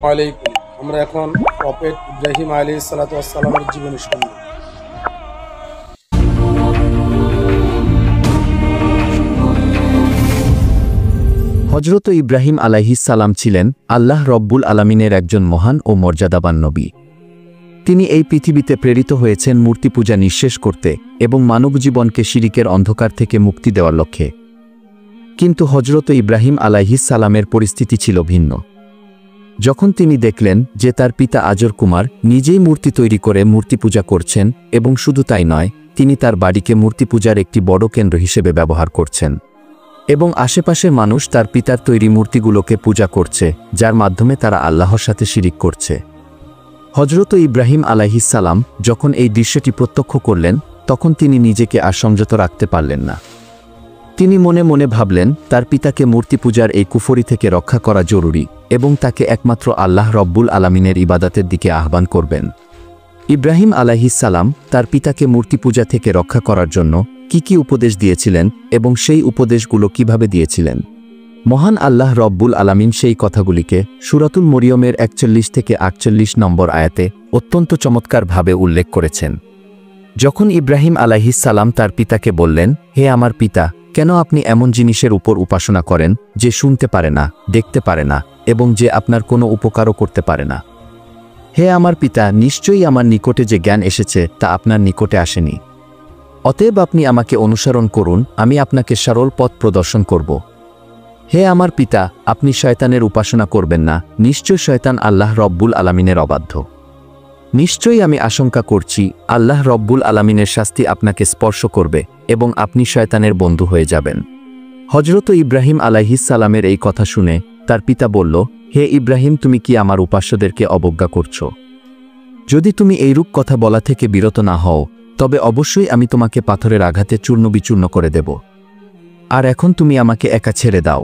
আলাইকুম। আমরা এখন প্রফেট ইব্রাহিম আলাইহিস সালাতু ওয়াস সালামের জীবনী শুনব। হযরত ইব্রাহিম আলাইহিস সালাম ছিলেন আল্লাহ রব্বুল আলামিনের একজন মহান ও মর্যাদাবান নবী। তিনি এই পৃথিবীতে প্রেরিত হয়েছেন মূর্তি পূজা নিঃশেষ করতে এবং মানবজীবনকে শিরিকের অন্ধকার থেকে মুক্তি দেওয়ার লক্ষ্যে। কিন্তু হযরত ইব্রাহিম আলাইহিস সালামের পরিস্থিতি ছিল ভিন্ন। যখন তিনি দেখলেন যে তার পিতা আজর কুমার নিজেই মূর্তি তৈরি করে মূর্তি পূজা করছেন এবং শুধু তাই নয়, তিনি তার বাড়িকে মূর্তি পূজার একটি বড় কেন্দ্র হিসেবে ব্যবহার করছেন এবং আশেপাশের মানুষ তার পিতার তৈরি মূর্তিগুলোকে পূজা করছে, যার মাধ্যমে তারা আল্লাহর সাথে শিরিক করছে। হযরত ইব্রাহিম আলাইহিস সালাম যখন এই দৃশ্যটি প্রত্যক্ষ করলেন, তখন তিনি নিজেকে আর সংযত রাখতে পারলেন না। তিনি মনে মনে ভাবলেন তার পিতাকে মূর্তি পূজার এই কুফরি থেকে রক্ষা করা জরুরি এবং তাকে একমাত্র আল্লাহ রব্বুল আলামিনের ইবাদতের দিকে আহ্বান করবেন। ইব্রাহিম আলাইহিস সালাম তার পিতাকে মূর্তি পূজা থেকে রক্ষা করার জন্য কি উপদেশ দিয়েছিলেন এবং সেই উপদেশগুলো কিভাবে দিয়েছিলেন, মহান আল্লাহ রব্বুল আলামিন সেই কথাগুলিকে সূরাতুল মরিয়মের ৪১ থেকে ৪৮ নম্বর আয়াতে অত্যন্ত চমৎকারভাবে উল্লেখ করেছেন। যখন ইব্রাহিম আলাইহিস সালাম তার পিতাকে বললেন, হে আমার পিতা, কেন আপনি এমন জিনিসের উপর উপাসনা করেন যে শুনতে পারে না, দেখতে পারে না এবং যে আপনার কোনো উপকারও করতে পারে না? হে আমার পিতা, নিশ্চয়ই আমার নিকটে যে জ্ঞান এসেছে তা আপনার নিকটে আসেনি। অতএব আপনি আমাকে অনুসরণ করুন, আমি আপনাকে সরল পথ প্রদর্শন করব। হে আমার পিতা, আপনি শয়তানের উপাসনা করবেন না, নিশ্চয় শয়তান আল্লাহ রব্বুল আলামিনের অবাধ্য। নিশ্চয়ই আমি আশঙ্কা করছি আল্লাহ রব্বুল আলামিনের শাস্তি আপনাকে স্পর্শ করবে এবং আপনি শয়তানের বন্ধু হয়ে যাবেন। হযরত ইব্রাহিম আলাইহিস সালামের এই কথা শুনে তার পিতা বলল, হে ইব্রাহিম, তুমি কি আমার উপাস্যদেরকে অবজ্ঞা করছো? যদি তুমি এইরূপ কথা বলা থেকে বিরত না হও, তবে অবশ্যই আমি তোমাকে পাথরের আঘাতে চূর্ণবিচূর্ণ করে দেব। আর এখন তুমি আমাকে একা ছেড়ে দাও।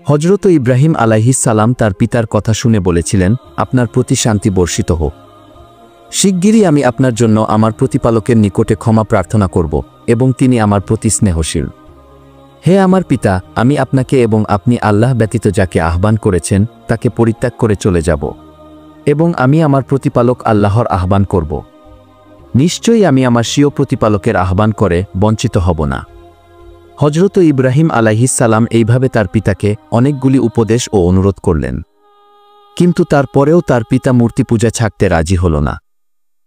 হযরত ইব্রাহিম আলাইহিস সালাম তার পিতার কথা শুনে বলেছিলেন, আপনার প্রতি শান্তি বর্ষিত হোক। শিগগিরই আমি আপনার জন্য আমার প্রতিপালকের নিকটে ক্ষমা প্রার্থনা করব এবং তিনি আমার প্রতি স্নেহশীল। হে আমার পিতা, আমি আপনাকে এবং আপনি আল্লাহ ব্যতীত যাকে আহ্বান করেছেন তাকে পরিত্যাগ করে চলে যাব এবং আমি আমার প্রতিপালক আল্লাহর আহ্বান করব। নিশ্চয়ই আমি আমার স্বীয় প্রতিপালকের আহ্বান করে বঞ্চিত হব না। হযরত ইব্রাহিম আলাইহিস সালাম এইভাবে তার পিতাকে অনেকগুলি উপদেশ ও অনুরোধ করলেন, কিন্তু তারপরেও তার পিতা মূর্তি পূজা ছাড়তে রাজি হল না।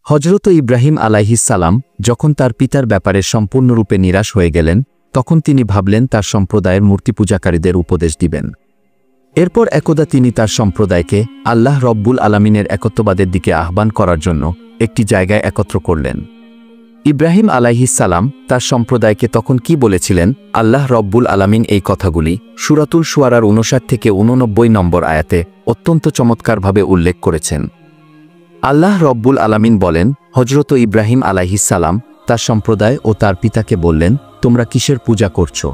হযরত ইব্রাহিম আলাইহিস সালাম যখন তার পিতার ব্যাপারে সম্পূর্ণরূপে নিরাশ হয়ে গেলেন, তখন তিনি ভাবলেন তার সম্প্রদায়ের মূর্তি পূজাকারীদের উপদেশ দিবেন। এরপর একদা তিনি তার সম্প্রদায়কে আল্লাহ রব্বুল আলামিনের একত্ববাদের দিকে আহ্বান করার জন্য একটি জায়গায় একত্র করলেন। ইব্রাহিম আলাইহিস সালাম তার সম্প্রদায়কে তখন কি বলেছিলেন, আল্লাহ রব্বুল আলামিন এই কথাগুলি সূরাতুল শুআরার ৫৯ থেকে ৮৯ নম্বর আয়াতে অত্যন্ত চমৎকারভাবে উল্লেখ করেছেন। আল্লাহ রব্বুল আলামিন বলেন, হযরত ইব্রাহিম আলাইহিস সালাম তার সম্প্রদায় ও তার পিতাকে বললেন, তোমরা কিসের পূজা করছো?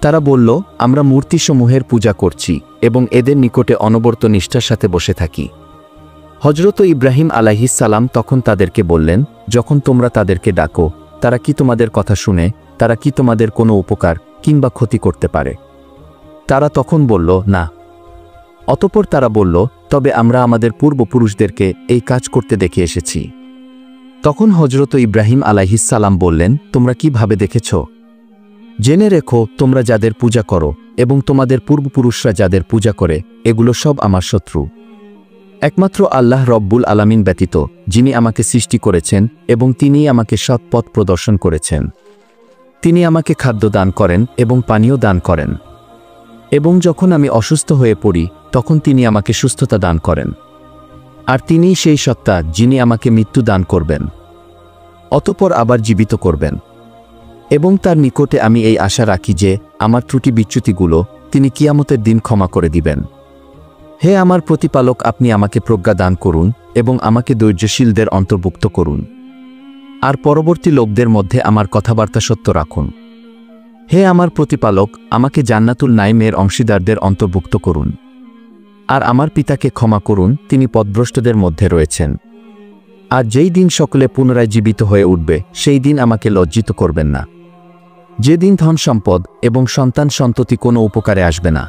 তারা বলল, আমরা মূর্তিসমূহের পূজা করছি এবং এদের নিকটে অনবরত নিষ্ঠার সাথে বসে থাকি। হযরত ইব্রাহিম আলাইহিস সালাম তখন তাদেরকে বললেন, যখন তোমরা তাদেরকে ডাকো, তারা কি তোমাদের কথা শুনে? তারা কি তোমাদের কোনো উপকার কিংবা ক্ষতি করতে পারে? তারা তখন বলল, না। অতঃপর তারা বলল, তবে আমরা আমাদের পূর্বপুরুষদেরকে এই কাজ করতে দেখে এসেছি। তখন হযরত ইব্রাহিম আলাইহিস সালাম বললেন, তোমরা কিভাবে দেখেছ? জেনে রেখো, তোমরা যাদের পূজা করো এবং তোমাদের পূর্বপুরুষরা যাদের পূজা করে, এগুলো সব আমার শত্রু। একমাত্র আল্লাহ রব্বুল আলামিন ব্যতীত, যিনি আমাকে সৃষ্টি করেছেন এবং তিনিই আমাকে সৎ পথ প্রদর্শন করেছেন। তিনি আমাকে খাদ্য দান করেন এবং পানীয় দান করেন এবং যখন আমি অসুস্থ হয়ে পড়ি তখন তিনি আমাকে সুস্থতা দান করেন। আর তিনিই সেই সত্তা যিনি আমাকে মৃত্যু দান করবেন, অতঃপর আবার জীবিত করবেন। এবং তার নিকটে আমি এই আশা রাখি যে আমার ত্রুটি বিচ্যুতিগুলো তিনি কিয়ামতের দিন ক্ষমা করে দিবেন। হে আমার প্রতিপালক, আপনি আমাকে প্রজ্ঞা দান করুন এবং আমাকে ধৈর্যশীলদের অন্তর্ভুক্ত করুন। আর পরবর্তী লোকদের মধ্যে আমার কথাবার্তা সত্য রাখুন। হে আমার প্রতিপালক, আমাকে জান্নাতুল নাইমের অংশীদারদের অন্তর্ভুক্ত করুন। আর আমার পিতাকে ক্ষমা করুন, তিনি পথভ্রষ্টদের মধ্যে রয়েছেন। আর যেই দিন সকলে পুনরায় জীবিত হয়ে উঠবে, সেই দিন আমাকে লজ্জিত করবেন না, যেদিন ধন সম্পদ এবং সন্তান সন্ততি কোনো উপকারে আসবে না।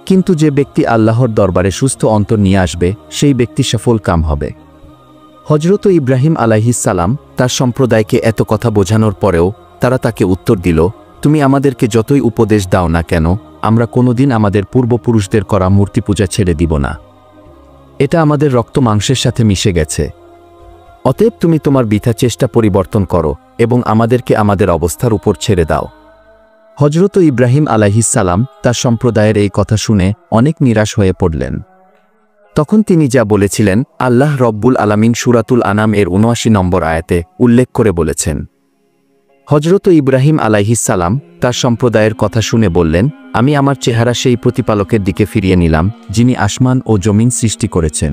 কিন্তু যে ব্যক্তি আল্লাহর দরবারে সুস্থ অন্তর নিয়ে আসবে সেই ব্যক্তি সফল কাম হবে। হযরত ইব্রাহিম আলাইহিস সালাম তার সম্প্রদায়কে এত কথা বোঝানোর পরেও তারা তাকে উত্তর দিল, তুমি আমাদেরকে যতই উপদেশ দাও না কেন, আমরা কোনোদিন আমাদের পূর্বপুরুষদের করা মূর্তি পূজা ছেড়ে দিব না। এটা আমাদের রক্ত মাংসের সাথে মিশে গেছে। অতএব তুমি তোমার বৃথা চেষ্টা পরিবর্তন করো এবং আমাদেরকে আমাদের অবস্থার উপর ছেড়ে দাও। হযরত ইব্রাহিম আলাইহিস সালাম তার সম্প্রদায়ের এই কথা শুনে অনেক নিরাশ হয়ে পড়লেন। তখন তিনি যা বলেছিলেন আল্লাহ রব্বুল আলামিন সূরাতুল আনাম এর ৭৯ নম্বর আয়াতে উল্লেখ করে বলেছেন। হযরত ইব্রাহিম আলাইহিস সালাম তার সম্প্রদায়ের কথা শুনে বললেন, আমি আমার চেহারা সেই প্রতিপালকের দিকে ফিরিয়ে নিলাম যিনি আসমান ও জমিন সৃষ্টি করেছেন,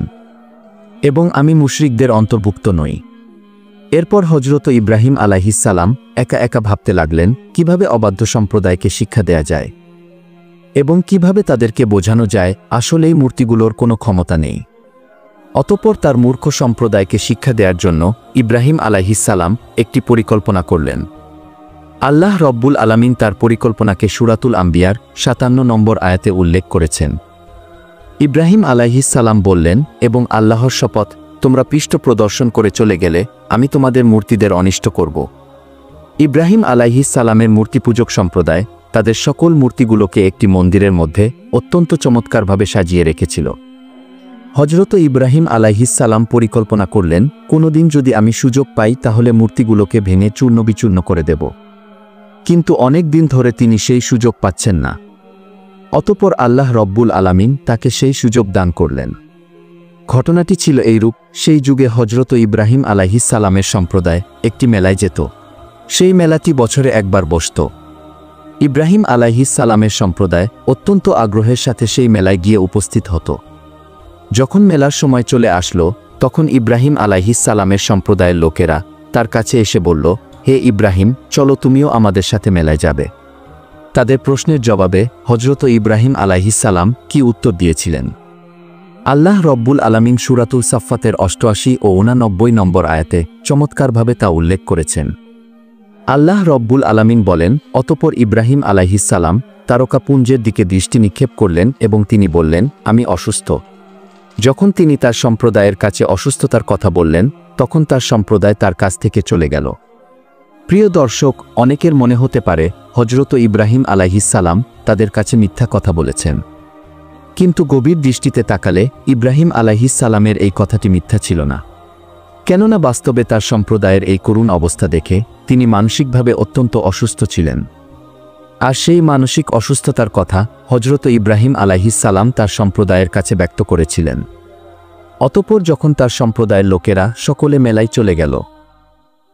এবং আমি মুশরিকদের অন্তর্ভুক্ত নই। এরপর হযরত ইব্রাহিম আলাইহিস সালাম একা একা ভাবতে লাগলেন কিভাবে অবাধ্য সম্প্রদায়কে শিক্ষা দেয়া যায় এবং কিভাবে তাদেরকে বোঝানো যায় আসলেই মূর্তিগুলোর কোনো ক্ষমতা নেই। অতঃপর তার মূর্খ সম্প্রদায়কে শিক্ষা দেওয়ার জন্য ইব্রাহিম আলাইহিস সালাম একটি পরিকল্পনা করলেন। আল্লাহ রব্বুল আলামিন তার পরিকল্পনাকে সূরাতুল আম্বিয়ার ৫৭ নম্বর আয়াতে উল্লেখ করেছেন। ইব্রাহিম আলাইহিস সালাম বললেন, এবং আল্লাহর শপথ, তোমরা পৃষ্ঠ প্রদর্শন করে চলে গেলে আমি তোমাদের মূর্তিদের অনিষ্ট করব। ইব্রাহিম আলাইহিস সালামের মূর্তিপূজক সম্প্রদায় তাদের সকল মূর্তিগুলোকে একটি মন্দিরের মধ্যে অত্যন্ত চমৎকারভাবে সাজিয়ে রেখেছিল। হযরত ইব্রাহিম আলাইহিস সালাম পরিকল্পনা করলেন, কোনোদিন যদি আমি সুযোগ পাই তাহলে মূর্তিগুলোকে ভেঙে চূর্ণবিচূর্ণ করে দেব। কিন্তু অনেক দিন ধরে তিনি সেই সুযোগ পাচ্ছেন না। অতঃপর আল্লাহ রব্বুল আলামিন তাকে সেই সুযোগ দান করলেন। ঘটনাটি ছিল এইরূপ, সেই যুগে হযরত ইব্রাহিম আলাইহিস সালামের সম্প্রদায় একটি মেলায় যেত। সেই মেলাটি বছরে একবার বসত। ইব্রাহিম আলাইহিস সালামের সম্প্রদায় অত্যন্ত আগ্রহের সাথে সেই মেলায় গিয়ে উপস্থিত হতো। যখন মেলার সময় চলে আসলো তখন ইব্রাহিম আলাইহিস সালামের সম্প্রদায়ের লোকেরা তার কাছে এসে বলল, হে ইব্রাহিম, চলো তুমিও আমাদের সাথে মেলায় যাবে। তাদের প্রশ্নের জবাবে হযরত ইব্রাহিম আলাইহিস সালাম কি উত্তর দিয়েছিলেন আল্লাহ রব্বুল আলামিন সূরাতুল সাফফাতের ৮৮ ও ৮৯ নম্বর আয়াতে চমৎকারভাবে তা উল্লেখ করেছেন। আল্লাহ রব্বুল আলামিন বলেন, অতঃপর ইব্রাহিম আলাইহিস সালাম তারকাপুঞ্জের দিকে দৃষ্টি নিক্ষেপ করলেন এবং তিনি বললেন, আমি অসুস্থ। যখন তিনি তার সম্প্রদায়ের কাছে অসুস্থতার কথা বললেন তখন তার সম্প্রদায় তার কাছ থেকে চলে গেল। প্রিয় দর্শক, অনেকের মনে হতে পারে হযরত ইব্রাহিম আলাইহিস সালাম তাদের কাছে মিথ্যা কথা বলেছেন, কিন্তু গভীর দৃষ্টিতে তাকালে ইব্রাহিম আলাইহিস সালামের এই কথাটি মিথ্যা ছিল না। কেননা বাস্তবে তার সম্প্রদায়ের এই করুণ অবস্থা দেখে তিনি মানসিকভাবে অত্যন্ত অসুস্থ ছিলেন। আর সেই মানসিক অসুস্থতার কথা হযরত ইব্রাহিম আলাইহিস সালাম তার সম্প্রদায়ের কাছে ব্যক্ত করেছিলেন। অতঃপর যখন তার সম্প্রদায়ের লোকেরা সকলে মেলায় চলে গেল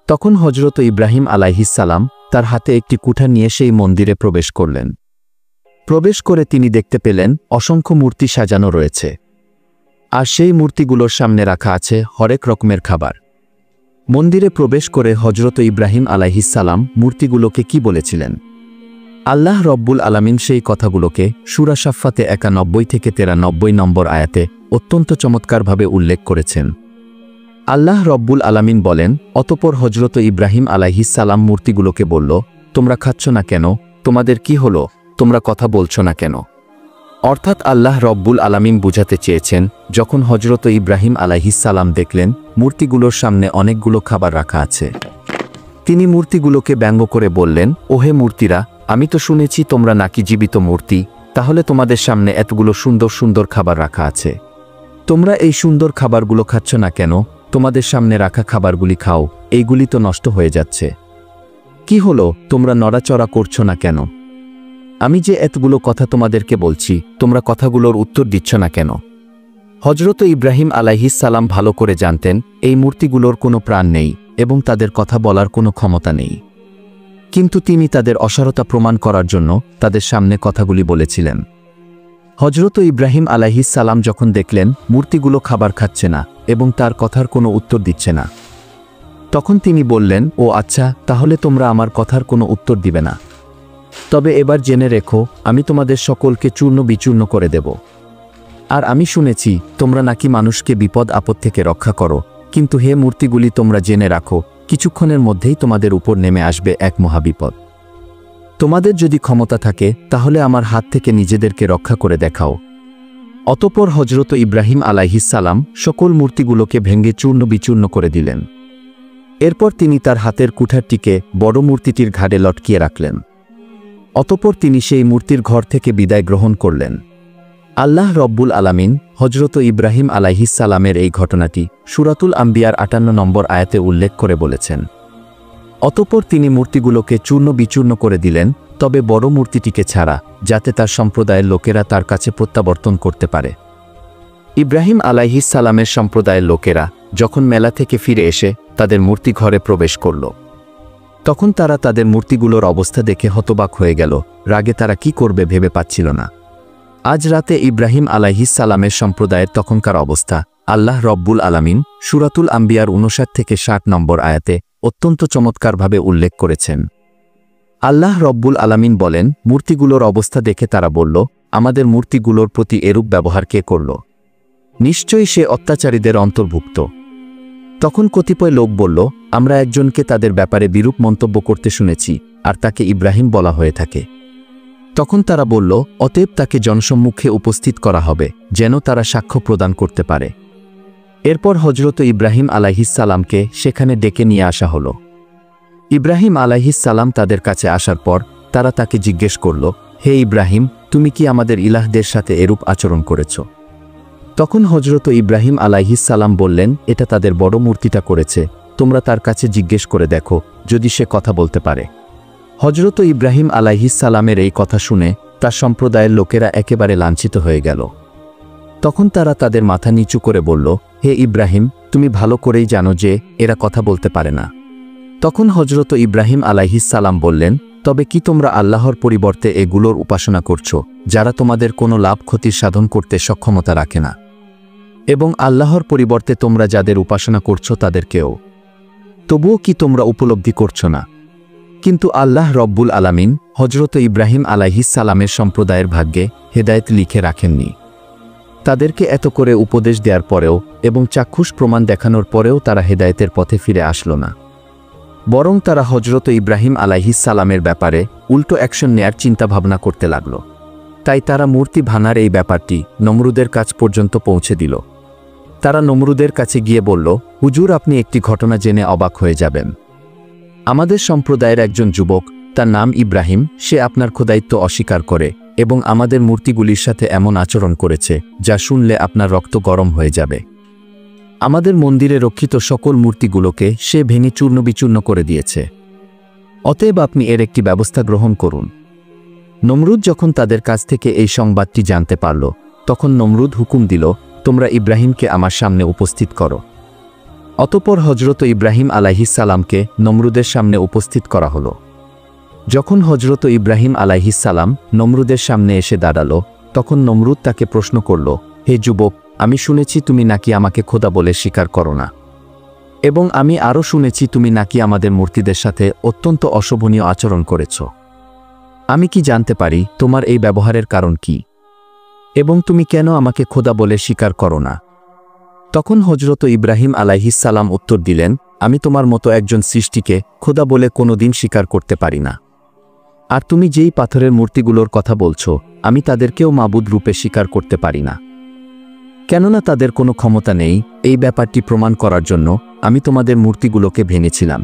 তখন হযরত ইব্রাহিম আলাইহিস সালাম তার হাতে একটি কুঠা নিয়ে সেই মন্দিরে প্রবেশ করলেন। প্রবেশ করে তিনি দেখতে পেলেন অসংখ্য মূর্তি সাজানো রয়েছে, আর সেই মূর্তিগুলোর সামনে রাখা আছে হরেক রকমের খাবার। মন্দিরে প্রবেশ করে হযরত ইব্রাহিম আলাইহিস সালাম মূর্তিগুলোকে কি বলেছিলেন আল্লাহ রব্বুল আলামিন সেই কথাগুলোকে সূরা সাফফাতে ৯১ থেকে ৯৩ নম্বর আয়াতে অত্যন্ত চমৎকারভাবে উল্লেখ করেছেন। আল্লাহ রব্বুল আলামিন বলেন, অতঃপর হযরত ইব্রাহিম আলাইহিস সালাম মূর্তিগুলোকে বলল, তোমরা খাচ্ছ না কেন? তোমাদের কি হলো? তোমরা কথা বলছো না কেন? অর্থাৎ আল্লাহ রব্বুল আলামিন বুঝাতে চেয়েছেন, যখন হযরত ইব্রাহিম আলাইহিস সালাম দেখলেন মূর্তিগুলোর সামনে অনেকগুলো খাবার রাখা আছে, তিনি মূর্তিগুলোকে ব্যঙ্গ করে বললেন, ওহে মূর্তিরা, আমি তো শুনেছি তোমরা নাকি জীবিত মূর্তি, তাহলে তোমাদের সামনে এতগুলো সুন্দর সুন্দর খাবার রাখা আছে, তোমরা এই সুন্দর খাবারগুলো খাচ্ছ না কেন? তোমাদের সামনে রাখা খাবারগুলি খাও, এইগুলি তো নষ্ট হয়ে যাচ্ছে। কি হলো, তোমরা নড়াচড়া করছো না কেন? আমি যে এতগুলো কথা তোমাদেরকে বলছি, তোমরা কথাগুলোর উত্তর দিচ্ছ না কেন? হযরত ইব্রাহিম আলাইহিস সালাম ভালো করে জানতেন এই মূর্তিগুলোর কোনো প্রাণ নেই এবং তাদের কথা বলার কোনো ক্ষমতা নেই, কিন্তু তিনি তাদের অসারতা প্রমাণ করার জন্য তাদের সামনে কথাগুলি বলেছিলেন। হযরত ইব্রাহিম আলাইহিস সালাম যখন দেখলেন মূর্তিগুলো খাবার খাচ্ছে না এবং তার কথার কোনো উত্তর দিচ্ছে না, তখন তিনি বললেন, ও আচ্ছা, তাহলে তোমরা আমার কথার কোনো উত্তর দিবে না। তবে এবার জেনে রেখো, আমি তোমাদের সকলকে চূর্ণ বিচূর্ণ করে দেব। আর আমি শুনেছি তোমরা নাকি মানুষকে বিপদ আপদ থেকে রক্ষা করো, কিন্তু হে মূর্তিগুলি, তোমরা জেনে রাখো কিছুক্ষণের মধ্যেই তোমাদের উপর নেমে আসবে এক মহাবিপদ। তোমাদের যদি ক্ষমতা থাকে তাহলে আমার হাত থেকে নিজেদেরকে রক্ষা করে দেখাও। অতঃপর হজরত ইব্রাহিম আলাইহিসসালাম সকল মূর্তিগুলোকে ভেঙে চূর্ণ বিচূর্ণ করে দিলেন। এরপর তিনি তার হাতের কুঠারটিকে বড় মূর্তিটির ঘাড়ে লটকিয়ে রাখলেন। অতঃপর তিনি সেই মূর্তির ঘর থেকে বিদায় গ্রহণ করলেন। আল্লাহ রব্বুল আলামিন হজরত ইব্রাহিম আলাইহিসসালামের এই ঘটনাটি সূরাতুল আম্বিয়ার ৫৮ নম্বর আয়াতে উল্লেখ করে বলেছেন। অতঃপর তিনি মূর্তিগুলোকে চূর্ণ বিচূর্ণ করে দিলেন, তবে বড় মূর্তিটিকে ছাড়া, যাতে তার সম্প্রদায়ের লোকেরা তার কাছে প্রত্যাবর্তন করতে পারে। ইব্রাহিম আলাইহিসসালামের সম্প্রদায়ের লোকেরা যখন মেলা থেকে ফিরে এসে তাদের মূর্তি ঘরে প্রবেশ করল, তখন তারা তাদের মূর্তিগুলোর অবস্থা দেখে হতবাক হয়ে গেল। রাগে তারা কি করবে ভেবে পাচ্ছিল না। আজ রাতে ইব্রাহিম আলাইহিসসালামের সম্প্রদায়ের তখনকার অবস্থা আল্লাহ রব্বুল আলামিন সূরাতুল আম্বিয়ার ৫৯ থেকে ৬০ নম্বর আয়াতে অত্যন্ত চমৎকারভাবে উল্লেখ করেছেন। আল্লাহ রব্বুল আলামিন বলেন, মূর্তিগুলোর অবস্থা দেখে তারা বলল, আমাদের মূর্তিগুলোর প্রতি এরূপ ব্যবহার কে করল? নিশ্চয়ই সে অত্যাচারীদের অন্তর্ভুক্ত। তখন কতিপয় লোক বলল, আমরা একজনকে তাদের ব্যাপারে বিরূপ মন্তব্য করতে শুনেছি, আর তাকে ইব্রাহিম বলা হয়ে থাকে। তখন তারা বলল, অতএব তাকে জনসম্মুখে উপস্থিত করা হবে, যেন তারা সাক্ষ্য প্রদান করতে পারে। এরপর হজরত ইব্রাহিম আলাইহিসসালামকে সেখানে ডেকে নিয়ে আসা হল। ইব্রাহিম আলাইহিসসালাম তাদের কাছে আসার পর তারা তাকে জিজ্ঞেস করল, হে ইব্রাহিম, তুমি কি আমাদের ইলাহদের সাথে এরূপ আচরণ করেছ? তখন হজরত ইব্রাহিম আলাইহিসসালাম বললেন, এটা তাদের বড় মূর্তিটা করেছে, তোমরা তার কাছে জিজ্ঞেস করে দেখো যদি সে কথা বলতে পারে। হজরত ইব্রাহিম আলাইহিসসালামের এই কথা শুনে তার সম্প্রদায়ের লোকেরা একেবারে লাঞ্ছিত হয়ে গেল। তখন তারা তাদের মাথা নিচু করে বলল, হে ইব্রাহিম, তুমি ভালো করেই জানো যে এরা কথা বলতে পারে না। তখন হজরত ইব্রাহিম আলাইহিসসালাম বললেন, তবে কি তোমরা আল্লাহর পরিবর্তে এগুলোর উপাসনা করছো, যারা তোমাদের কোনো লাভ ক্ষতির সাধন করতে সক্ষমতা রাখে না? এবং আল্লাহর পরিবর্তে তোমরা যাদের উপাসনা করছো তাদেরকেও তবুও কি তোমরা উপলব্ধি করছো না? কিন্তু আল্লাহ রব্বুল আলামিন হজরত ইব্রাহিম আলাইহিসসালামের সম্প্রদায়ের ভাগ্যে হেদায়েত লিখে রাখেননি। তাদেরকে এত করে উপদেশ দেওয়ার পরেও এবং চাক্ষুষ প্রমাণ দেখানোর পরেও তারা হেদায়েতের পথে ফিরে আসলো না। বরং তারা হজরত ইব্রাহিম আলাইহিসসালামের ব্যাপারে উল্টো অ্যাকশন নেয়ার চিন্তাভাবনা করতে লাগল। তাই তারা মূর্তি ভাঙার এই ব্যাপারটি নমরুদের কাছ পর্যন্ত পৌঁছে দিল। তারা নমরুদের কাছে গিয়ে বলল, হুজুর, আপনি একটি ঘটনা জেনে অবাক হয়ে যাবেন। আমাদের সম্প্রদায়ের একজন যুবক, তার নাম ইব্রাহিম, সে আপনার খোদায়িত্ব অস্বীকার করে এবং আমাদের মূর্তিগুলির সাথে এমন আচরণ করেছে যা শুনলে আপনার রক্ত গরম হয়ে যাবে। আমাদের মন্দিরে রক্ষিত সকল মূর্তিগুলোকে সে ভেঙে চূর্ণ বিচূর্ণ করে দিয়েছে। অতএব আপনি এর একটি ব্যবস্থা গ্রহণ করুন। নমরুদ যখন তাদের কাছ থেকে এই সংবাদটি জানতে পারল, তখন নমরুদ হুকুম দিল, তোমরা ইব্রাহিমকে আমার সামনে উপস্থিত করো। অতঃপর হজরত ইব্রাহিম আলাইহিসসালামকে নমরুদের সামনে উপস্থিত করা হল। যখন হজরত ইব্রাহিম আলাইহিসসালাম নমরুদের সামনে এসে দাঁড়ালো, তখন নমরুদ তাকে প্রশ্ন করল, হে যুবক, আমি শুনেছি তুমি নাকি আমাকে খোদা বলে স্বীকার করো না, এবং আমি আরও শুনেছি তুমি নাকি আমাদের মূর্তিদের সাথে অত্যন্ত অশোভনীয় আচরণ করেছ। আমি কি জানতে পারি তোমার এই ব্যবহারের কারণ কি, এবং তুমি কেন আমাকে খোদা বলে স্বীকার করো না? তখন হজরত ইব্রাহিম আলাইহিসসালাম উত্তর দিলেন, আমি তোমার মতো একজন সৃষ্টিকে খোদা বলে কোনো দিন স্বীকার করতে পারি না। আর তুমি যেই পাথরের মূর্তিগুলোর কথা বলছো, আমি তাদেরকেও মাবুদ রূপে স্বীকার করতে পারি না, কেননা তাদের কোনো ক্ষমতা নেই। এই ব্যাপারটি প্রমাণ করার জন্য আমি তোমাদের মূর্তিগুলোকে ভেঙেছিলাম।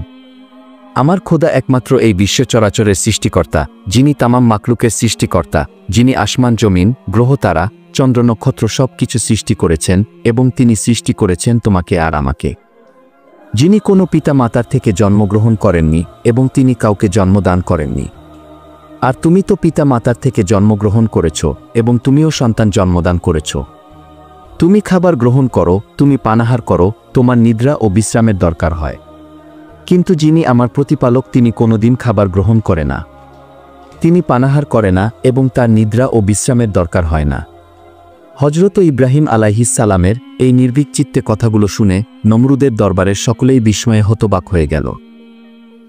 আমার খোদা একমাত্র এই বিশ্ব চরাচরের সৃষ্টিকর্তা, যিনি তামাম মাকলুকের সৃষ্টিকর্তা, যিনি আসমান জমিন, গ্রহ তারা, চন্দ্র নক্ষত্র সব কিছু সৃষ্টি করেছেন, এবং তিনি সৃষ্টি করেছেন তোমাকে আর আমাকে, যিনি কোনো পিতা মাতার থেকে জন্মগ্রহণ করেননি এবং তিনি কাউকে জন্মদান করেননি। আর তুমি তো পিতা মাতার থেকে জন্মগ্রহণ করেছ এবং তুমিও সন্তান জন্মদান করেছ। তুমি খাবার গ্রহণ করো, তুমি পানাহার করো, তোমার নিদ্রা ও বিশ্রামের দরকার হয়। কিন্তু যিনি আমার প্রতিপালক, তিনি কোনোদিন খাবার গ্রহণ করে না, তিনি পানাহার করে না এবং তার নিদ্রা ও বিশ্রামের দরকার হয় না। হজরত ইব্রাহিম আলাইহিসসালামের এই নির্ভীক চিত্তে কথাগুলো শুনে নমরুদের দরবারের সকলেই বিস্ময়ে হতবাক হয়ে গেল।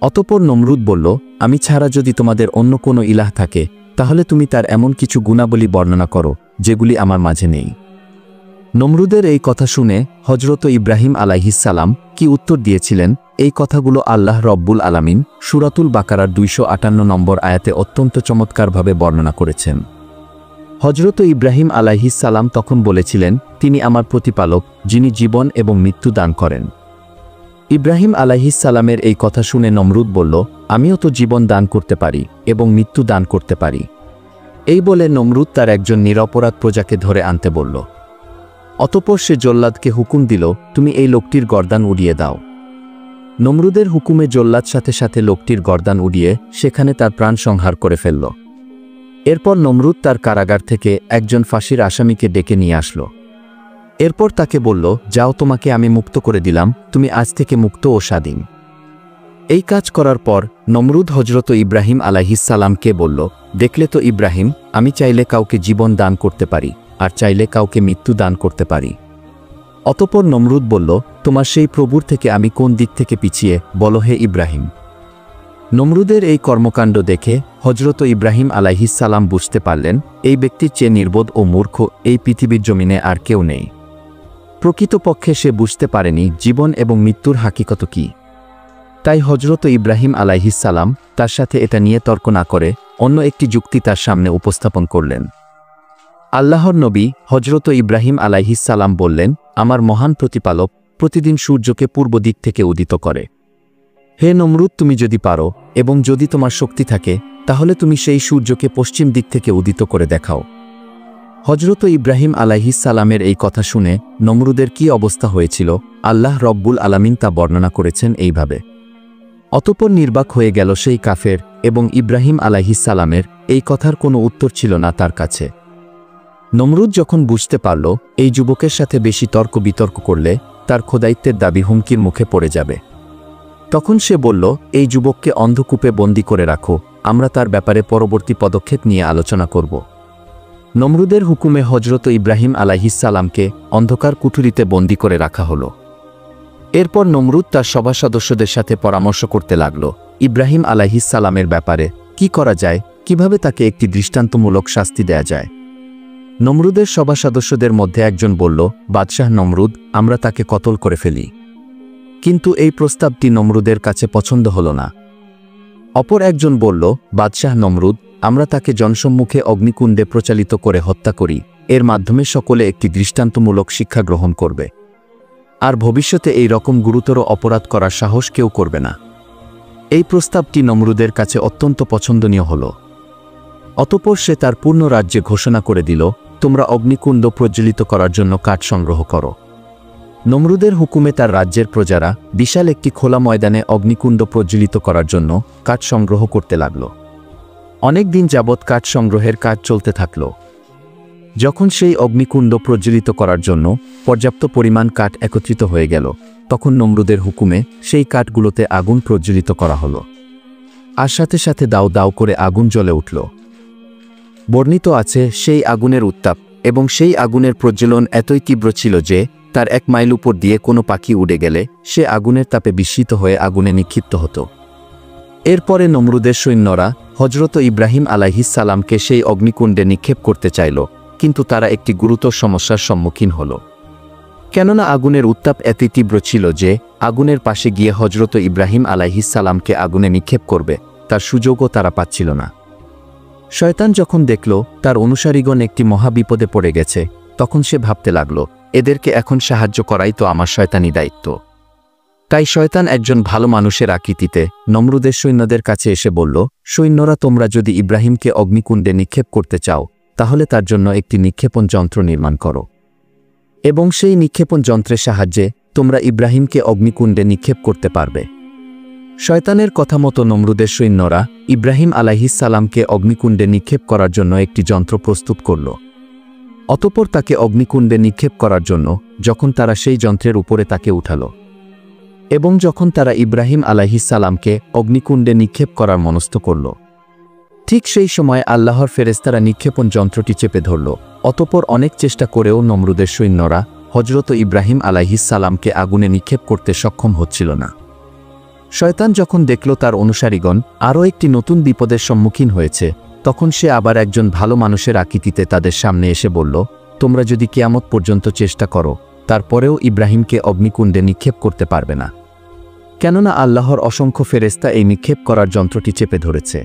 অতঃপর নমরুদ বলল, আমি ছাড়া যদি তোমাদের অন্য কোনো ইলাহ থাকে, তাহলে তুমি তার এমন কিছু গুণাবলী বর্ণনা করো যেগুলি আমার মাঝে নেই। নমরুদের এই কথা শুনে হজরত ইব্রাহিম আলাইহিসসালাম কি উত্তর দিয়েছিলেন, এই কথাগুলো আল্লাহ রব্বুল আলামিন সূরাতুল বাকারার 258 নম্বর আয়াতে অত্যন্ত চমৎকারভাবে বর্ণনা করেছেন। হযরত ইব্রাহিম আলাইহিস সালাম তখন বলেছিলেন, তিনি আমার প্রতিপালক, যিনি জীবন এবং মৃত্যু দান করেন। ইব্রাহিম আলাইহিস সালামের এই কথা শুনে নমরুদ বলল, আমিও তো জীবন দান করতে পারি এবং মৃত্যু দান করতে পারি। এই বলে নমরুদ তার একজন নিরপরাধ প্রজাকে ধরে আনতে বলল। অতঃপর সে জল্লাদকে হুকুম দিল, তুমি এই লোকটির গর্দান উড়িয়ে দাও। নমরুদের হুকুমে জল্লাদ সাথে সাথে লোকটির গর্দান উড়িয়ে সেখানে তার প্রাণ সংহার করে ফেলল। এরপর নমরুদ তার কারাগার থেকে একজন ফাঁসির আসামিকে ডেকে নিয়ে আসলো। এরপর তাকে বলল, যাও, তোমাকে আমি মুক্ত করে দিলাম, তুমি আজ থেকে মুক্ত ও স্বাধীন। এই কাজ করার পর নমরুদ হযরত ইব্রাহিম আলাইহিস সালামকে বলল, দেখলে তো ইব্রাহিম, আমি চাইলে কাউকে জীবন দান করতে পারি আর চাইলে কাউকে মৃত্যু দান করতে পারি। অতঃপর নমরুদ বলল, তোমার সেই প্রভুর থেকে আমি কোন দিক থেকে পিছিয়ে, বলো হে ইব্রাহিম। নমরুদের এই কর্মকাণ্ড দেখে হযরত ইব্রাহিম আলাইহিস সালাম বুঝতে পারলেন, এই ব্যক্তির চেয়ে নির্বোধ ও মূর্খ এই পৃথিবীর জমিনে আর কেউ নেই। প্রকৃতপক্ষে সে বুঝতে পারেনি জীবন এবং মৃত্যুর হাকিকত কি। তাই হযরত ইব্রাহিম আলাইহিস সালাম তার সাথে এটা নিয়ে তর্ক না করে অন্য একটি যুক্তি তার সামনে উপস্থাপন করলেন। আল্লাহর নবী হযরত ইব্রাহিম আলাইহিস সালাম বললেন, আমার মহান প্রতিপালক প্রতিদিন সূর্যকে পূর্ব দিক থেকে উদিত করে। হে নমরুদ, তুমি যদি পারো এবং যদি তোমার শক্তি থাকে, তাহলে তুমি সেই সূর্যকে পশ্চিম দিক থেকে উদিত করে দেখাও। হযরত ইব্রাহিম আলাইহিস সালামের এই কথা শুনে নমরুদের কি অবস্থা হয়েছিল, আল্লাহ রব্বুল আলামিন তা বর্ণনা করেছেন এইভাবে। অতঃপর নির্বাক হয়ে গেল সেই কাফের এবং ইব্রাহিম আলাইহিস সালামের এই কথার কোনো উত্তর ছিল না তার কাছে। নমরুদ যখন বুঝতে পারল এই যুবকের সাথে বেশি তর্ক বিতর্ক করলে তার খোদাইত্বের দাবি হুমকির মুখে পড়ে যাবে, তখন সে বলল, এই যুবককে অন্ধকূপে বন্দী করে রাখো, আমরা তার ব্যাপারে পরবর্তী পদক্ষেপ নিয়ে আলোচনা করব। নমরুদের হুকুমে হযরত ইব্রাহিম আলাইহিস সালামকে অন্ধকার কুঠুরিতে বন্দী করে রাখা হলো। এরপর নমরুদ তার সভা সদস্যদের সাথে পরামর্শ করতে লাগল ইব্রাহিম আলাইহিস সালামের ব্যাপারে কি করা যায়, কিভাবে তাকে একটি দৃষ্টান্তমূলক শাস্তি দেয়া যায়। নমরুদের সভা সদস্যদের মধ্যে একজন বলল, বাদশাহ নমরুদ, আমরা তাকে কতল করে ফেলি। কিন্তু এই প্রস্তাবটি নমরুদের কাছে পছন্দ হল না। অপর একজন বলল, বাদশাহ নমরুদ, আমরা তাকে জনসম্মুখে অগ্নিকুণ্ডে প্রচালিত করে হত্যা করি, এর মাধ্যমে সকলে একটি দৃষ্টান্তমূলক শিক্ষা গ্রহণ করবে, আর ভবিষ্যতে এই রকম গুরুতর অপরাধ করার সাহস কেউ করবে না। এই প্রস্তাবটি নমরুদের কাছে অত্যন্ত পছন্দনীয় হল। অতঃপর সে তার পূর্ণ রাজ্যে ঘোষণা করে দিল, তোমরা অগ্নিকুণ্ড প্রজ্বলিত করার জন্য কাঠ সংগ্রহ করো। নমরুদের হুকুমে তার রাজ্যের প্রজারা বিশাল একটি খোলা ময়দানে অগ্নিকুণ্ড প্রজ্বলিত করার জন্য কাঠ সংগ্রহ করতে লাগল। অনেক দিন যাবৎ কাঠ সংগ্রহের কাজ চলতে থাকল। যখন সেই অগ্নিকুণ্ড প্রজ্বলিত করার জন্য পর্যাপ্ত পরিমাণ কাঠ একত্রিত হয়ে গেল, তখন নমরুদের হুকুমে সেই কাঠগুলোতে আগুন প্রজ্বলিত করা হলো। আর সাথে সাথে দাও দাও করে আগুন জ্বলে উঠল। বর্ণিত আছে, সেই আগুনের উত্তাপ এবং সেই আগুনের প্রজ্বলন এতই তীব্র ছিল যে তার 1 মাইল উপর দিয়ে কোনো পাখি উড়ে গেলে সে আগুনের তাপে বিস্মিত হয়ে আগুনে নিক্ষিপ্ত হতো। এরপরে নমরুদের সৈন্যরা হযরত ইব্রাহিম আলাইহিস সালামকে সেই অগ্নিকুণ্ডে নিক্ষেপ করতে চাইল, কিন্তু তারা একটি গুরুতর সমস্যার সম্মুখীন হল। কেননা আগুনের উত্তাপ এতই তীব্র ছিল যে আগুনের পাশে গিয়ে হযরত ইব্রাহিম আলাইহিস সালামকে আগুনে নিক্ষেপ করবে তার সুযোগও তারা পাচ্ছিল না। শয়তান যখন দেখল তার অনুসারীগণ একটি মহাবিপদে পড়ে গেছে, তখন সে ভাবতে লাগল, এদেরকে এখন সাহায্য করাই তো আমার শয়তানি দায়িত্ব। তাই শয়তান একজন ভালো মানুষের আকৃতিতে নমরুদের সৈন্যদের কাছে এসে বলল, সৈন্যরা, তোমরা যদি ইব্রাহিমকে অগ্নিকুণ্ডে নিক্ষেপ করতে চাও, তাহলে তার জন্য একটি নিক্ষেপণ যন্ত্র নির্মাণ করো, এবং সেই নিক্ষেপণ যন্ত্রের সাহায্যে তোমরা ইব্রাহিমকে অগ্নিকুণ্ডে নিক্ষেপ করতে পারবে। শয়তানের কথা মতো নমরুদের সৈন্যরা ইব্রাহিম আলাইহিস সালামকে অগ্নিকুণ্ডে নিক্ষেপ করার জন্য একটি যন্ত্র প্রস্তুত করল। অতঃপর তাকে অগ্নিকুণ্ডে নিক্ষেপ করার জন্য যখন তারা সেই যন্ত্রের উপরে তাকে উঠালো এবং যখন তারা ইব্রাহিম আলাইহিস সালামকে অগ্নিকুণ্ডে নিক্ষেপ করার মনস্থ করল, ঠিক সেই সময় আল্লাহর ফেরেশতারা নিক্ষেপণ যন্ত্রটি চেপে ধরল। অতঃপর অনেক চেষ্টা করেও নমরুদের সৈন্যরা হযরত ইব্রাহিম আলাইহিস সালামকে আগুনে নিক্ষেপ করতে সক্ষম হচ্ছিল না। শয়তান যখন দেখল তার অনুসারীগণ আরও একটি নতুন বিপদের সম্মুখীন হয়েছে, তখন সে আবার একজন ভালো মানুষের আকৃতিতে তাদের সামনে এসে বলল, তোমরা যদি কিয়ামত পর্যন্ত চেষ্টা করো, তারপরেও ইব্রাহিমকে অগ্নিকুণ্ডে নিক্ষেপ করতে পারবে না। কেননা আল্লাহর অসংখ্য ফেরেশতা এই নিক্ষেপ করার যন্ত্রটি চেপে ধরেছে।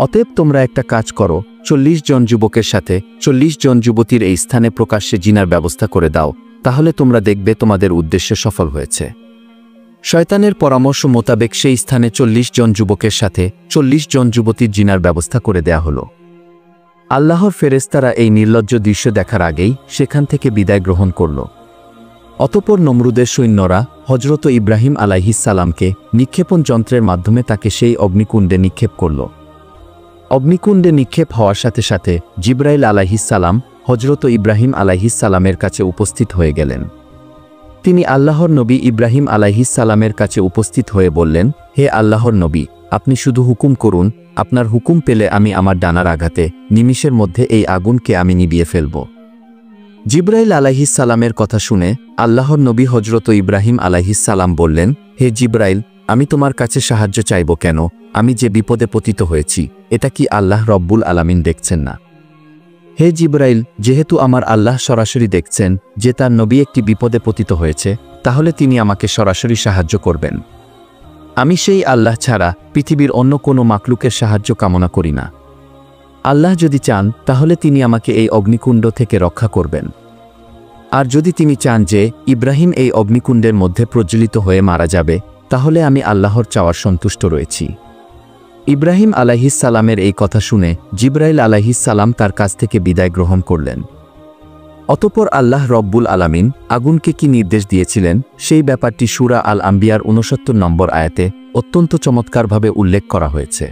অতএব তোমরা একটা কাজ করো, 40 জন যুবকের সাথে 40 জন যুবতীর এই স্থানে প্রকাশ্যে জিনার ব্যবস্থা করে দাও, তাহলে তোমরা দেখবে তোমাদের উদ্দেশ্যে সফল হয়েছে। শয়তানের পরামর্শ মোতাবেক সেই স্থানে 40 জন যুবকের সাথে 40 জন যুবতীর জিনার ব্যবস্থা করে দেয়া হলো। আল্লাহর ফেরেশতারা এই নির্লজ্জ দৃশ্য দেখার আগেই সেখান থেকে বিদায় গ্রহণ করল। অতঃপর নমরুদের সৈন্যরা হযরত ইব্রাহিম আলাইহিস সালামকে নিক্ষেপণ যন্ত্রের মাধ্যমে তাকে সেই অগ্নিকুণ্ডে নিক্ষেপ করল। অগ্নিকুণ্ডে নিক্ষেপ হওয়ার সাথে সাথে জিবরাইল আলাইহিস সালাম হযরত ইব্রাহিম আলাইহিস সালামের কাছে উপস্থিত হয়ে গেলেন। তিনি আল্লাহর নবী ইব্রাহিম আলাইহিস সালামের কাছে উপস্থিত হয়ে বললেন, হে আল্লাহর নবী, আপনি শুধু হুকুম করুন, আপনার হুকুম পেলে আমি আমার ডানার আঘাতে নিমিষের মধ্যে এই আগুনকে আমি নিভিয়ে ফেলব। জিবরাইল আলাইহিস সালামের কথা শুনে আল্লাহর নবী হযরত ইব্রাহিম আলাইহিস সালাম বললেন, হে জিবরাইল, আমি তোমার কাছে সাহায্য চাইব কেন? আমি যে বিপদে পতিত হয়েছি, এটা কি আল্লাহ রব্বুল আলামিন দেখছেন না? হে জিবরাইল, যেহেতু আমার আল্লাহ সরাসরি দেখছেন যে তার নবী একটি বিপদে পতিত হয়েছে, তাহলে তিনি আমাকে সরাসরি সাহায্য করবেন। আমি সেই আল্লাহ ছাড়া পৃথিবীর অন্য কোনো মাকলুকের সাহায্য কামনা করি না। আল্লাহ যদি চান তাহলে তিনি আমাকে এই অগ্নিকুণ্ড থেকে রক্ষা করবেন। আর যদি তিনি চান যে ইব্রাহিম এই অগ্নিকুণ্ডের মধ্যে প্রজ্বলিত হয়ে মারা যাবে, তাহলে আমি আল্লাহর চাওয়ার সন্তুষ্ট রয়েছি। ইব্রাহিম আলাইহিস সালামের এই কথা শুনে জিবরাইল আলাইহিস সালাম তার কাছ থেকে বিদায় গ্রহণ করলেন। অতঃপর আল্লাহ রব্বুল আলামিন আগুনকে কি নির্দেশ দিয়েছিলেন সেই ব্যাপারটি সূরা আল আম্বিয়ার 69 নম্বর আয়াতে অত্যন্ত চমৎকারভাবে উল্লেখ করা হয়েছে।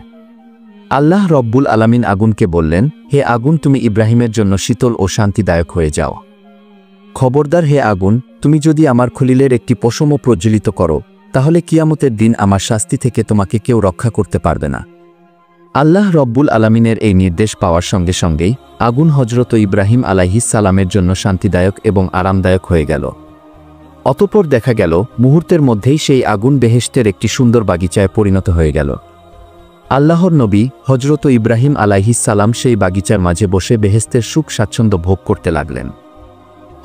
আল্লাহ রব্বুল আলামিন আগুনকে বললেন, হে আগুন, তুমি ইব্রাহিমের জন্য শীতল ও শান্তিদায়ক হয়ে যাও। খবরদার হে আগুন, তুমি যদি আমার খলিলের একটি পশমও প্রজ্বলিত করো, তাহলে কিয়ামতের দিন আমার শাস্তি থেকে তোমাকে কেউ রক্ষা করতে পারবে না। আল্লাহ রব্বুল আলামিনের এই নির্দেশ পাওয়ার সঙ্গে সঙ্গেই আগুন হযরত ইব্রাহিম আলাইহিস সালামের জন্য শান্তিদায়ক এবং আরামদায়ক হয়ে গেল। অতঃপর দেখা গেল মুহূর্তের মধ্যেই সেই আগুন বেহেশতের একটি সুন্দর বাগিচায় পরিণত হয়ে গেল। আল্লাহর নবী হযরত ইব্রাহিম আলাইহিস সালাম সেই বাগিচার মাঝে বসে বেহেশতের সুখ স্বাচ্ছন্দ্য ভোগ করতে লাগলেন।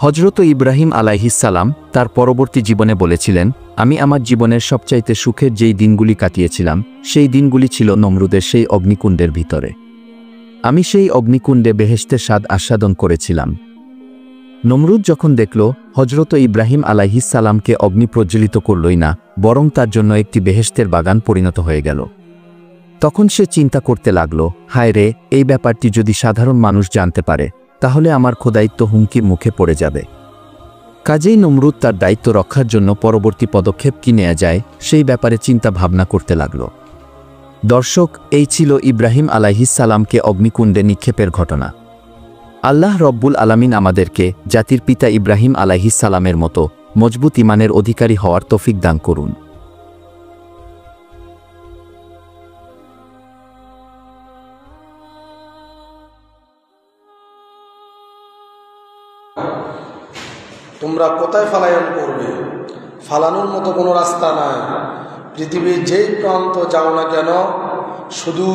হযরত ইব্রাহিম আলাইহিস সালাম তার পরবর্তী জীবনে বলেছিলেন, আমি আমার জীবনের সবচাইতে সুখের যেই দিনগুলি কাটিয়েছিলাম, সেই দিনগুলি ছিল নমরুদের সেই অগ্নিকুণ্ডের ভিতরে। আমি সেই অগ্নিকুণ্ডে বেহেশতের স্বাদ আস্বাদন করেছিলাম। নমরুদ যখন দেখল হযরত ইব্রাহিম আলাইহিস সালামকে অগ্নি প্রজ্বলিত করলই না, বরং তার জন্য একটি বেহেশতের বাগান পরিণত হয়ে গেল, তখন সে চিন্তা করতে লাগল, হায় রে, এই ব্যাপারটি যদি সাধারণ মানুষ জানতে পারে, তাহলে আমার খোদায়িত্ব হুমকির মুখে পড়ে যাবে। কাজেই নমরুদ তার দায়িত্ব রক্ষার জন্য পরবর্তী পদক্ষেপ কি নেওয়া যায় সেই ব্যাপারে চিন্তা ভাবনা করতে লাগল। দর্শক, এই ছিল ইব্রাহিম আলাইহিস সালামকে অগ্নিকুণ্ডে নিক্ষেপের ঘটনা। আল্লাহ রব্বুল আলামিন আমাদেরকে জাতির পিতা ইব্রাহিম আলাইহিস সালামের মতো মজবুত ঈমানের অধিকারী হওয়ার তৌফিক দান করুন। তোমরা কোথায় ফালায়ন করবে? ফালানোর মতো কোনো রাস্তা নাই। পৃথিবীর যেই প্রান্ত যাও না কেন, শুধু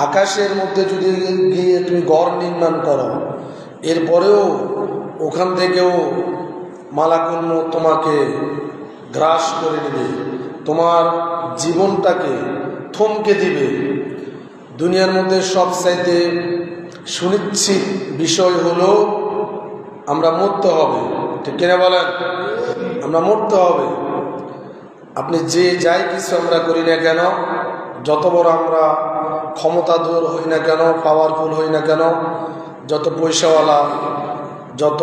আকাশের মধ্যে যদি গিয়ে তুমি ঘর নির্মাণ করো, এরপরেও ওখান থেকেও মালাকুল মউত তোমাকে গ্রাস করে নেবে, তোমার জীবনটাকে থমকে দিবে। দুনিয়ার মধ্যে সবচাইতে সুনিশ্চিত বিষয় হলো আমরা মরতে হবে। ঠিক কিনা বলেন? আমরা মরতে হবে। আপনি যে যাই কিছু আমরা করি না কেন, যত বড় আমরা ক্ষমতাধর হই না কেন, পাওয়ারফুল হই না কেন, যত পয়সাওয়ালা, যত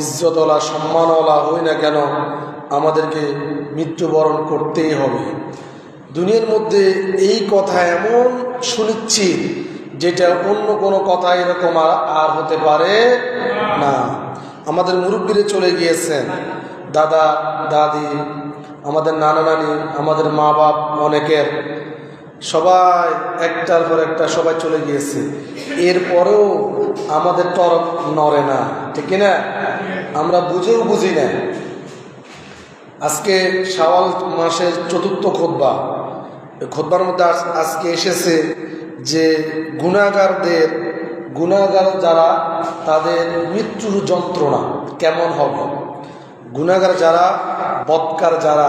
ইজ্জতওয়ালা, সম্মানওয়ালা হই না কেন, আমাদেরকে মৃত্যুবরণ করতেই হবে। দুনিয়ার মধ্যে এই কথা এমন সুনিশ্চিত যেটা অন্য কোনো কথা এরকম আর হতে পারে না। আমাদের মুরব্বীরা চলে গিয়েছেন, দাদা দাদি, আমাদের নানা নানি, আমাদের মা বাপ, অনেকের সবাই একটার পর একটা সবাই চলে গিয়েছে। এরপরেও আমাদের তরফ নড়ে না, ঠিক না? আমরা বুঝেও বুঝি না। আজকে শাওয়াল মাসের ৪র্থ খুতবা, খুতবার মধ্যে আজকে এসেছে যে গুনাহগার যারা, তাদের মৃত্যুর যন্ত্রণা কেমন হবে। গুনাহগার যারা, বদকার যারা,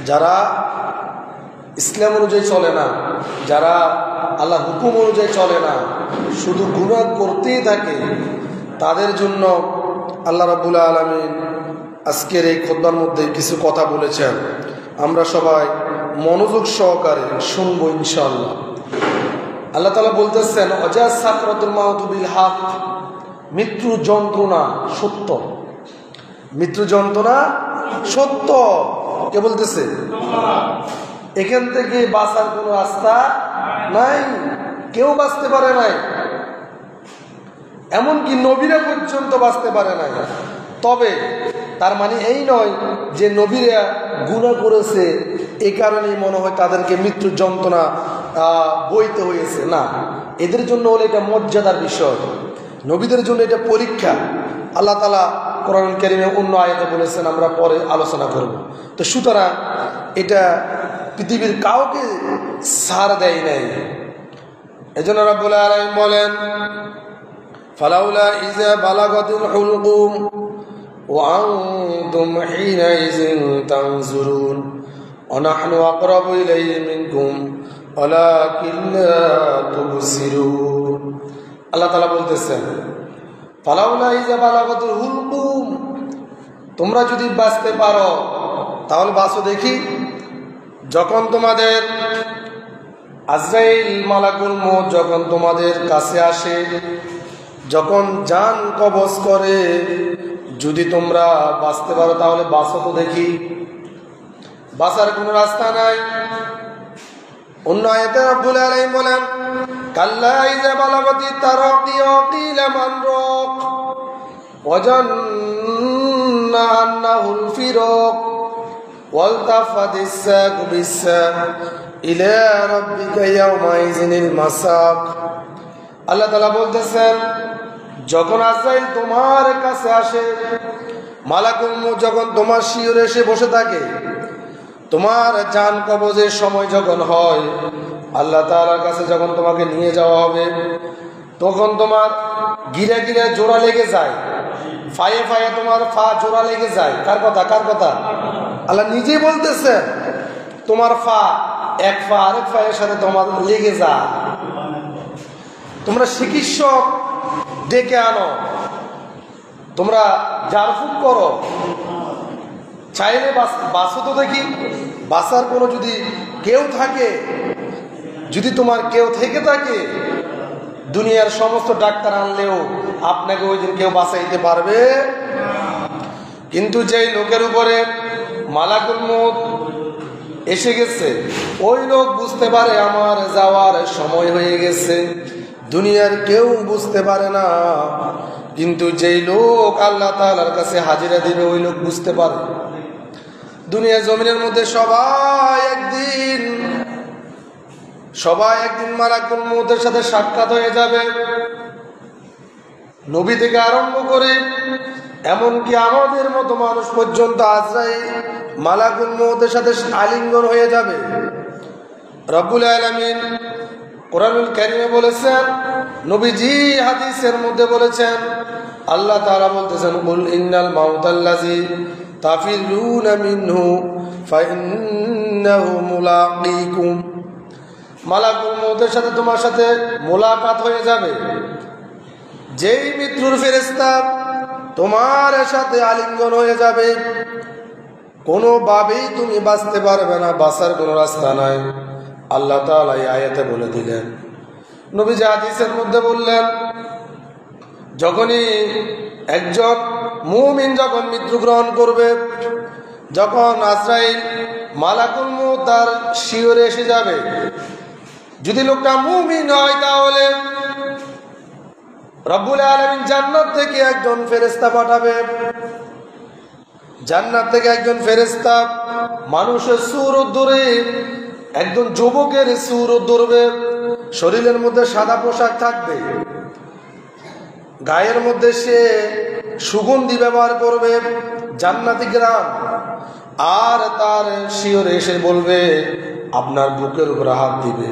যারা ইসলাম অনুযায়ী চলে না, যারা আল্লাহ হুকুম অনুযায়ী চলে না, শুধু গুনাহ করতেই থাকে, তাদের জন্য আল্লাহ রাব্বুল আলামিন আজকের এই খুতবার মধ্যে কিছু কথা বলেছেন। আমরা সবাই মনোযোগ সহকারে শুনবো ইনশাআল্লাহ। আল্লাহ তাআলা বলতেছেন, ওয়াজা সাকরাতুল মাউত বিল হক, মৃত্যু যন্ত্রণা সত্য, মৃত্যু যন্ত্রণা সত্য। কে বলতেছে? এখান থেকে বাঁচার কোনো রাস্তা নাই, কেউ বাঁচতে পারে নাই, এমনকি নবীরা পর্যন্ত বাঁচতে পারে নাই। তবে তার মানে এই নয় যে নবীরা গুনাহ করেছে এই কারণেই মনে হয় তাদেরকে মৃত্যুর যন্ত্রণা বইতে হয়েছে, না। এদের জন্য হলো এটা মর্যাদার বিষয়, নবীদের জন্য এটা পরীক্ষা। আল্লাহ তাআলা কোরআন কারীমে অন্য আয়াতে বলেছেন, আমরা পরে আলোচনা করব। তো সুতরাং এটা পৃথিবীর কাউকে ছাড় দেয় নাই। এজন্য রাব্বুল আলামিন বলেন, ফালাউলা ইযা বালাগাতুল হুলকুম ওয়া আনতুম হিনাইযিন তানজুরুন ওয়া নাহনু আকরাবু ইলাইহি মিনকুম ওয়ালাকিন লা তুবসিরুন। আল্লাহ তাআলা বলতেছেন, ফালাউলা ইযা বালাগাতুল হুলকুম, তোমরা যদি বাঁচতে পারো তাহলে বাঁচো দেখি। যখন তোমাদের আজরাইল মালাকুল মউত যখন তোমাদের কাছে আসে, যখন জান কবজ করে, যদি তোমরা বাঁচতে পারো তাহলে বাঁচো তো দেখি। বাঁচার কোনো রাস্তা নাই। অন্য আয়াতে রাব্বুল আলামিন বলেন, কাল্লা ইযা বালাগাতিত তারাকি ওয়া কিলা মান রাক ওয়া জান্না আন্নাহুল ফিরাক ওয়ালতাফাতিস সাক বিস-সাক ইলা রাব্বিকা ইয়াওমাইযিনিল মাসাক। আল্লাহ তাআলা বলতেছেন, যখন আজরাইল তোমার কাছে আসে, মালাকুল মউত যখন তোমার শিয়রে এসে বসে থাকে, তোমার জান কবজের সময় যখন হয়, আল্লাহ তাআলার কাছে যখন তোমাকে নিয়ে যাওয়া হবে, তখন তোমার গিরে গিরে জোড়া লেগে যায়, ফায়ে ফায়ে তোমার ফা জোড়া লেগে যায়। কার কথা? কার কথা? আল্লাহ নিজেই বলতেছে, তোমার ফা এক ফা আরেক ফায়ের সাথে তোমার লেগে যায়। তোমরা চিকিৎসক ডেকে আনো, তোমরা জারফুক করো, চাইলে বাঁচো তো দেখি। বাঁচার কোনো যদি কেউ থাকে, যদি তোমার কেউ থেকে থাকে, দুনিয়ার সমস্ত ডাক্তার আনলেও আপনাকে ওই দিন কেউ বাঁচাইতে পারবে। কিন্তু যেই লোকের উপরে মালাকুল মউত এসে গেছে, ওই লোক বুঝতে পারে আমার যাওয়ার সময় হয়ে গেছে। দুনিয়ার কেউ বুঝতে পারে না, কিন্তু যেই লোক আল্লাহ তাআলার কাছে হাজিরা দিবে ওই লোক বুঝতে পারে। দুনিয়া জমিনের মধ্যে সবাই একদিন মালাকুল মউতের সাথে সাক্ষাৎ হয়ে যাবে। নবী থেকে আরম্ভ করে এমনকি আমাদের মতো মানুষ পর্যন্ত আজরাইল মালাকুল মউতের সাথে আলিঙ্গন হয়ে যাবে। রব্বুল আলামিন কোরআনুল কারীমে বলেছেন, নবীজি হাদিসের মধ্যে বলেছেন, আল্লাহ তাআলা বলতেছেন, কুল ইন্নাল মাউতাল্লাযী তাফিরুনা মিনহু ফাইন্নাহু মুলাকীকুম। মালাকুল মউতের সাথে তোমার সাথে মোলাকাত হয়ে যাবে। যেই মৃত্যুর ফেরেশতা তোমার সাথে আলিঙ্গন হয়ে যাবে, কোনোভাবেই তুমি বাঁচতে পারবে না, বাঁচার কোনো রাস্তা নাই। আল্লাহ তাআলা এই আয়াতে বলে দিলেন। নবীজি হাদিসের মধ্যে বললেন, যখনই একজন মুমিন যখন মৃত্যুগ্রহণ করবে, যখন আজরাইল মালাকুল মউত তার শিয়রে এসে যাবে, যদি লোকটা মুমিন হয় তাহলে রব্বুল আলামিন জান্নাত থেকে একজন ফেরেশতা পাঠাবে। জান্নাত থেকে একজন ফেরেশতা মানুষের সুরত ধরে, একজন যুবকের সুরত ধরবে, শরীরের মধ্যে সাদা পোশাক থাকবে, গায়ের মধ্যে সে সুগন্ধি ব্যবহার করবে, জান্নাতি গ্রাম, আর তার শিয়রে এসে বলবে, আপনার বুকের উপর হাত দিবে,